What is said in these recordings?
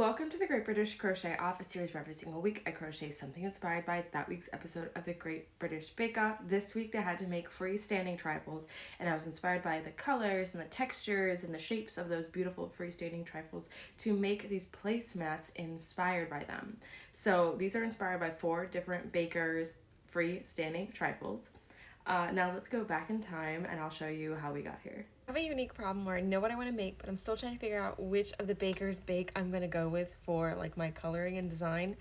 Welcome to the Great British Crochet Off, a series where every single week I crochet something inspired by that week's episode of the Great British Bake Off. This week they had to make freestanding trifles, and I was inspired by the colors and the textures and the shapes of those beautiful freestanding trifles to make these placemats inspired by them. So these are inspired by 4 different bakers' freestanding trifles. Now let's go back in time and I'll show you how we got here. I have a unique problem where I know what I want to make, but I'm still trying to figure out which of the baker's bake I'm going to go with for like my coloring and design.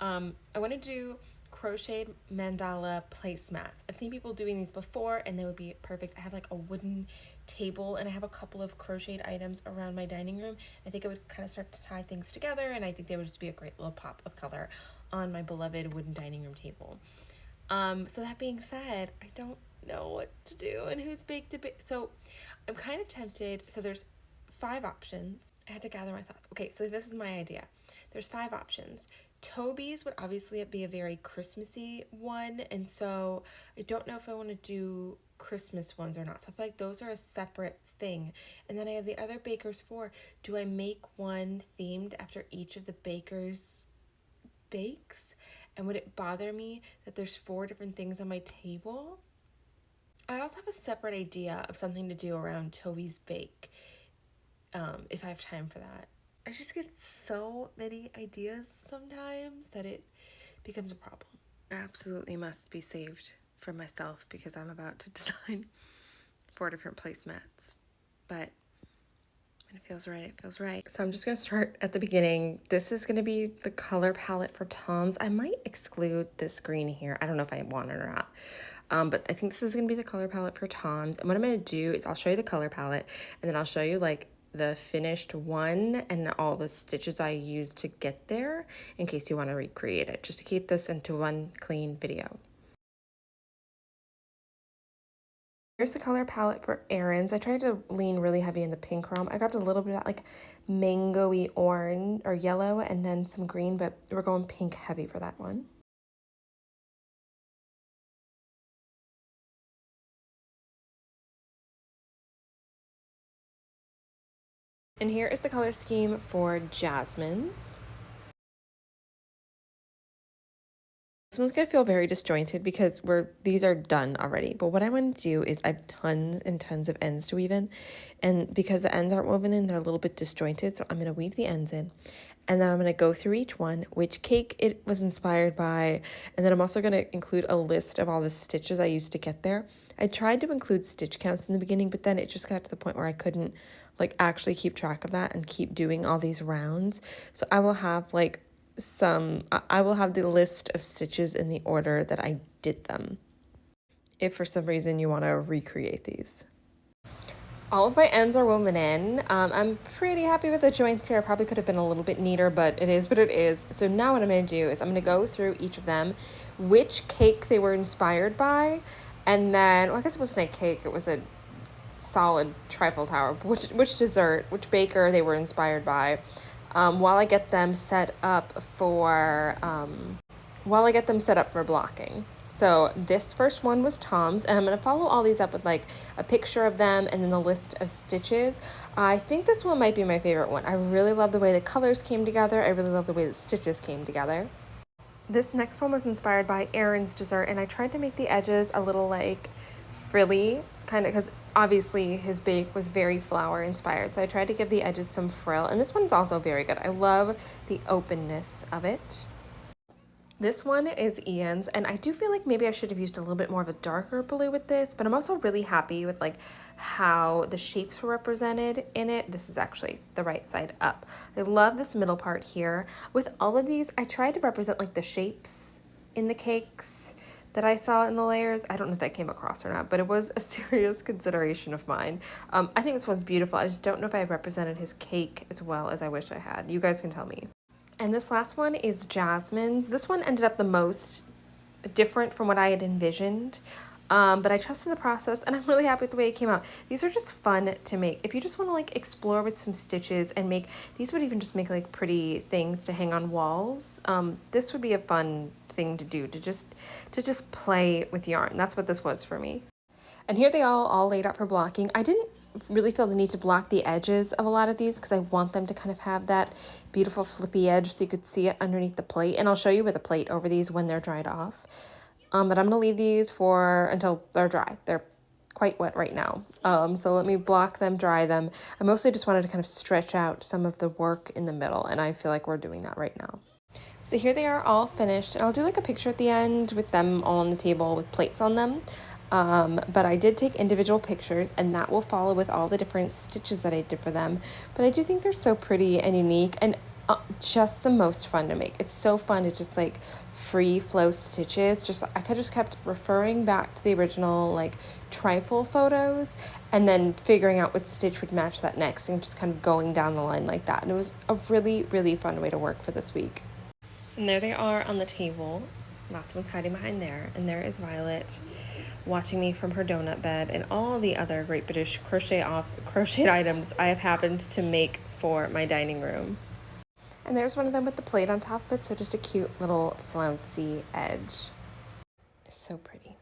I want to do crocheted mandala placemats. I've seen people doing these before and they would be perfect. I have like a wooden table and I have a couple of crocheted items around my dining room. I think it would kind of start to tie things together, and I think they would just be a great little pop of color on my beloved wooden dining room table. So that being said, I don't know what to do and who's baked to bake. So I'm kind of tempted. So there's 5 options. I had to gather my thoughts. Okay, so this is my idea. There's 5 options. Toby's would obviously be a very Christmassy one, and so I don't know if I want to do Christmas ones or not. So I feel like those are a separate thing. And then I have the other bakers 4. Do I make one themed after each of the bakers' bakes? And would it bother me that there's 4 different things on my table? I also have a separate idea of something to do around Toby's bake, if I have time for that. I just get so many ideas sometimes that it becomes a problem. Absolutely must be saved for myself because I'm about to design 4 different placemats. But when it feels right, it feels right. So I'm just going to start at the beginning. This is going to be the color palette for Tom's. I might exclude this green here. I don't know if I want it or not. But I think this is going to be the color palette for Tom's. And what I'm going to do is I'll show you the color palette, and then I'll show you like the finished one and all the stitches I used to get there in case you want to recreate it, just to keep this into one clean video. Here's the color palette for Erin's. I tried to lean really heavy in the pink realm. I grabbed a little bit of that like mango-y orange or yellow and then some green, but we're going pink heavy for that one. And here is the color scheme for Jasmine's. This one's gonna feel very disjointed because these are done already. But what I want to do is I have tons and tons of ends to weave in. And because the ends aren't woven in, they're a little bit disjointed. So I'm gonna weave the ends in. And then I'm gonna go through each one, which cake it was inspired by. And then I'm also gonna include a list of all the stitches I used to get there. I tried to include stitch counts in the beginning, but then it just got to the point where I couldn't like actually keep track of that and keep doing all these rounds. So I will have like I will have the list of stitches in the order that I did them, if for some reason you want to recreate these. All of my ends are woven in. I'm pretty happy with the joints here. I probably could have been a little bit neater, but it is what it is. So now what I'm going to do is I'm going to go through each of them, which cake they were inspired by, and then, well, I guess it wasn't a cake, it was a solid trifle tower, which dessert, which baker they were inspired by. While I get them set up for blocking. So this first one was Tom's, and I'm going to follow all these up with like a picture of them and then the list of stitches. I think this one might be my favorite one. I really love the way the colors came together. I really love the way the stitches came together. This next one was inspired by Erin's dessert, and I tried to make the edges a little like frilly, kind of, because obviously his bake was very flower inspired, so I tried to give the edges some frill, and this one's also very good. I love the openness of it. This one is Ian's, and I do feel like maybe I should have used a little bit more of a darker blue with this, but I'm also really happy with like how the shapes were represented in it. This is actually the right side up. I love this middle part here. With all of these, I tried to represent like the shapes in the cakes that I saw in the layers. I don't know if that came across or not, but it was a serious consideration of mine. I think this one's beautiful. I just don't know if I represented his cake as well as I wish I had. You guys can tell me. And this last one is Jasmine's. This one ended up the most different from what I had envisioned, but I trusted the process and I'm really happy with the way it came out. These are just fun to make. If you just want to like explore with some stitches and make, these would even just make like pretty things to hang on walls. This would be a fun thing to do, to just play with yarn. That's what this was for me. And here they all laid out for blocking. I didn't really feel the need to block the edges of a lot of these because I want them to kind of have that beautiful flippy edge so you could see it underneath the plate. And I'll show you with a plate over these when they're dried off. But I'm gonna leave these for until they're dry. They're quite wet right now. So let me block them, dry them. I mostly just wanted to kind of stretch out some of the work in the middle, and I feel like we're doing that right now. So here they are all finished, and I'll do like a picture at the end with them all on the table with plates on them. But I did take individual pictures, and that will follow with all the different stitches that I did for them. But I do think they're so pretty and unique, and just the most fun to make. It's so fun to just like free flow stitches. I just kept referring back to the original like trifle photos and then figuring out what stitch would match that next and just kind of going down the line like that. And it was a really, really fun way to work for this week. And there they are on the table. Last one's hiding behind there. And there is Violet watching me from her donut bed and all the other Great British crocheted items I have happened to make for my dining room. And there's one of them with the plate on top of it, so just a cute little flouncy edge. So pretty.